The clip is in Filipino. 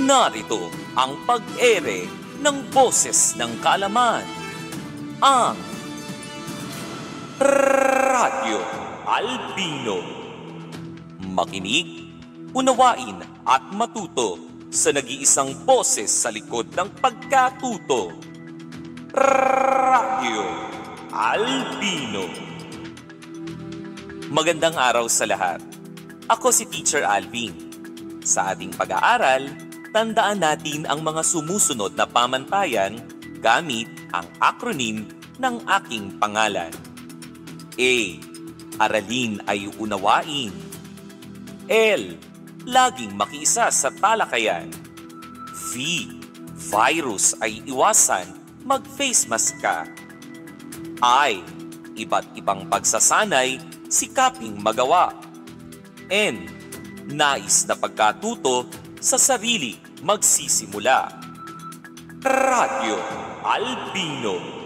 Narito ang pag-ere ng Boses ng Kaalaman. Ang Radyo Albino. Makinig, unawain at matuto sa nag-iisang boses sa likod ng pagkatuto. Radyo Albino. Magandang araw sa lahat. Ako si Teacher Alvin. Sa ating pag-aaral, tandaan natin ang mga sumusunod na pamantayan gamit ang acronym ng aking pangalan. A. Aralin ay unawain. L. Laging makiisa sa talakayan. V. Virus ay iwasan, mag-face mask ka. I. Iba't ibang pagsasanay, sikaping magawa. N. Nais na pagkatuto sa sarili magsisimula. Radyo Albino.